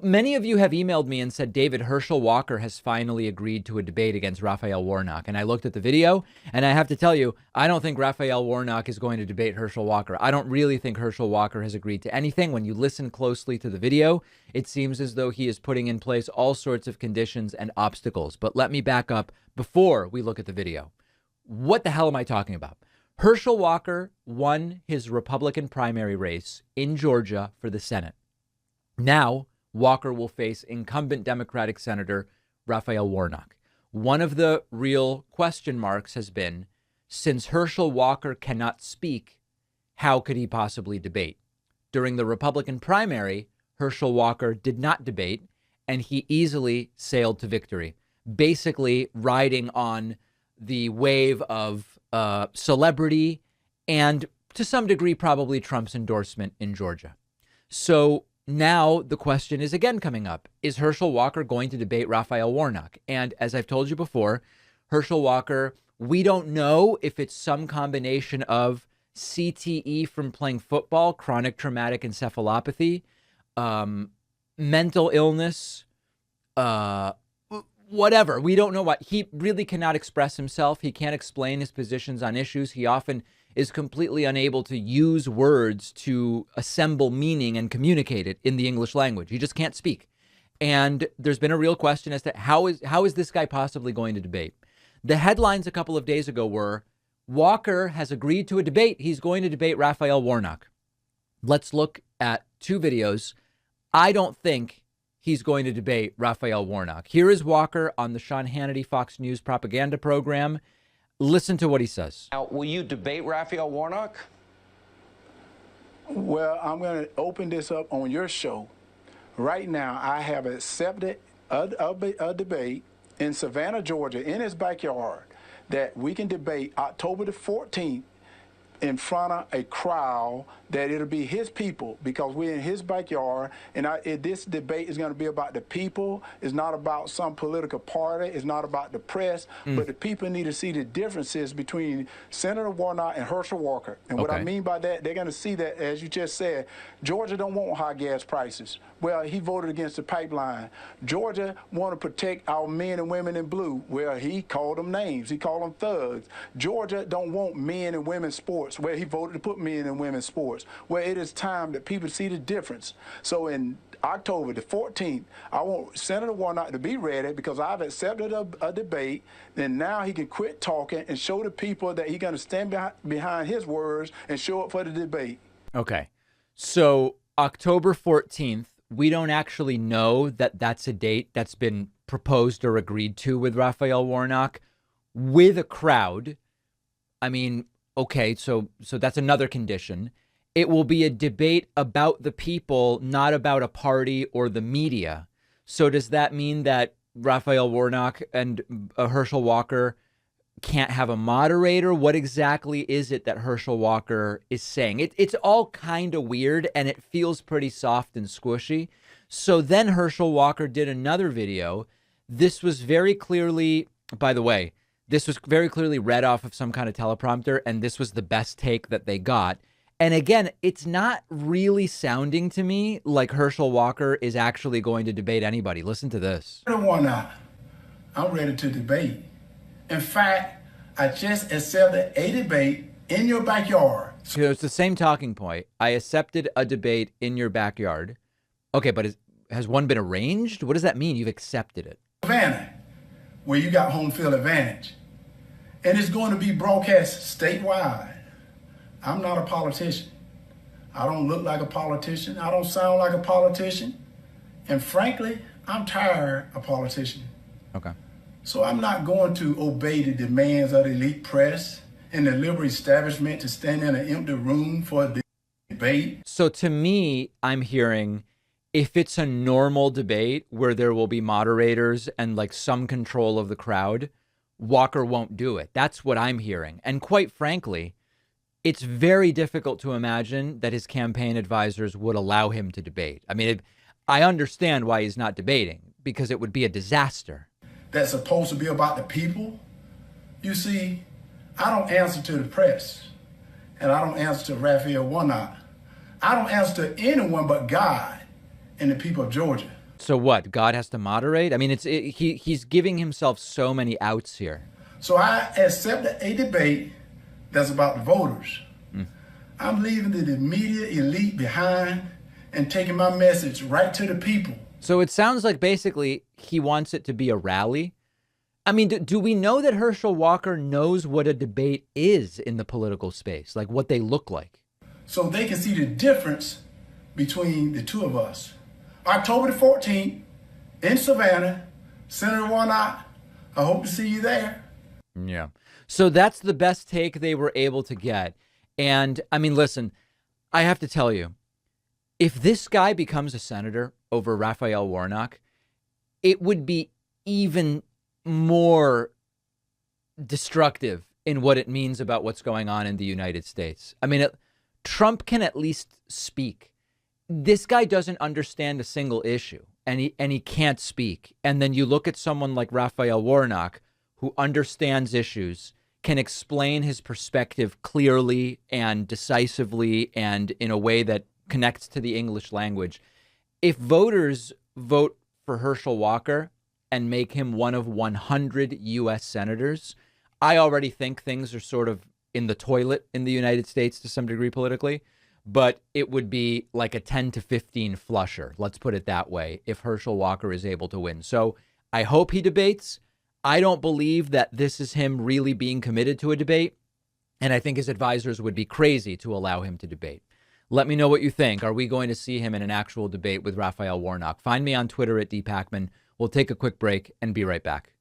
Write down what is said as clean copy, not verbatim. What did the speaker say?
Many of you have emailed me and said, David, Herschel Walker has finally agreed to a debate against Raphael Warnock. And I looked at the video, and I have to tell you, I don't think Raphael Warnock is going to debate Herschel Walker. I don't really think Herschel Walker has agreed to anything. When you listen closely to the video, it seems as though he is putting in place all sorts of conditions and obstacles. But let me back up before we look at the video. What the hell am I talking about? Herschel Walker won his Republican primary race in Georgia for the Senate. Now, Walker will face incumbent Democratic Senator Raphael Warnock. One of the real question marks has been, since Herschel Walker cannot speak, how could he possibly debate? During the Republican primary, Herschel Walker did not debate, and he easily sailed to victory, basically riding on the wave of celebrity and, to some degree, probably Trump's endorsement in Georgia. So now the question is again coming up. Is Herschel Walker going to debate Raphael Warnock? And as I've told you before, Herschel Walker, we don't know if it's some combination of CTE from playing football, chronic traumatic encephalopathy, mental illness, whatever. We don't know what. He really cannot express himself. He can't explain his positions on issues. He often is completely unable to use words to assemble meaning and communicate it in the English language. He just can't speak. And there's been a real question as to how is this guy possibly going to debate? The headlines a couple of days ago were, Walker has agreed to a debate. He's going to debate Raphael Warnock. Let's look at two videos. I don't think he's going to debate Raphael Warnock. Here is Walker on the Sean Hannity Fox News propaganda program. Listen to what he says. Now, will you debate Raphael Warnock? Well, I'm going to open this up on your show. Right now, I have accepted a debate in Savannah, Georgia, in his backyard, that we can debate October the 14th in front of a crowd, that it'll be his people, because we're in his backyard, and this debate is going to be about the people. It's not about some political party. It's not about the press, but the people need to see the differences between Senator Warnock and Herschel Walker. And what I mean by that, they're going to see that, as you just said, Georgia don't want high gas prices. Well, he voted against the pipeline. Georgia want to protect our men and women in blue. Well, he called them names. He called them thugs. Georgia don't want men and women's sports. Well, he voted to put men and women's sports. Well, it is time that people see the difference. So in October the 14th, I want Senator Warnock to be ready, because I've accepted a debate. Then now he can quit talking and show the people that he's going to stand behind his words and show up for the debate. Okay. So October 14th, we don't actually know that that's a date that's been proposed or agreed to with Raphael Warnock with a crowd. I mean, okay, so that's another condition. It will be a debate about the people, not about a party or the media. So does that mean that Raphael Warnock and Herschel Walker can't have a moderator? What exactly is it that Herschel Walker is saying? It's all kind of weird, and it feels pretty soft and squishy. So then Herschel Walker did another video. This was very clearly, by the way, this was very clearly read off of some kind of teleprompter, and this was the best take that they got. And again, it's not really sounding to me like Herschel Walker is actually going to debate anybody. Listen to this. I'm ready to debate. In fact, I just accepted a debate in your backyard. So it's the same talking point. I accepted a debate in your backyard. Okay, but has one been arranged? What does that mean? You've accepted it. Savannah, where you got home field advantage. And it's going to be broadcast statewide. I'm not a politician. I don't look like a politician. I don't sound like a politician. And frankly, I'm tired of politicians. Okay. So I'm not going to obey the demands of the elite press and the liberal establishment to stand in an empty room for a debate. So to me, I'm hearing, if it's a normal debate where there will be moderators and like some control of the crowd, Walker won't do it. That's what I'm hearing. And quite frankly, it's very difficult to imagine that his campaign advisors would allow him to debate. I mean, I understand why he's not debating, because it would be a disaster. That's supposed to be about the people. You see, I don't answer to the press, and I don't answer to Raphael Warnock. I don't answer to anyone but God. and the people of Georgia. So what? God has to moderate? I mean, he's giving himself so many outs here. So I accepted a debate that's about the voters. I'm leaving the media elite behind and taking my message right to the people. So it sounds like basically he wants it to be a rally. I mean, do we know that Herschel Walker knows what a debate is in the political space, like what they look like? So they can see the difference between the two of us. October the 14th in Savannah, Senator Warnock, I hope to see you there. Yeah. So that's the best take they were able to get. And I mean, listen, I have to tell you, if this guy becomes a senator over Raphael Warnock, it would be even more destructive in what it means about what's going on in the United States. I mean, Trump can at least speak. This guy doesn't understand a single issue, and he can't speak. And then you look at someone like Raphael Warnock, who understands issues, can explain his perspective clearly and decisively and in a way that connects to the English language. If voters vote for Herschel Walker and make him one of 100 U.S. senators, I already think things are sort of in the toilet in the United States to some degree politically, but it would be like a 10 to 15 flusher, let's put it that way, if Herschel Walker is able to win. So I hope he debates. I don't believe that this is him really being committed to a debate, and I think his advisors would be crazy to allow him to debate. Let me know what you think. Are we going to see him in an actual debate with Raphael Warnock? Find me on Twitter at @dpacman. We'll take a quick break and be right back.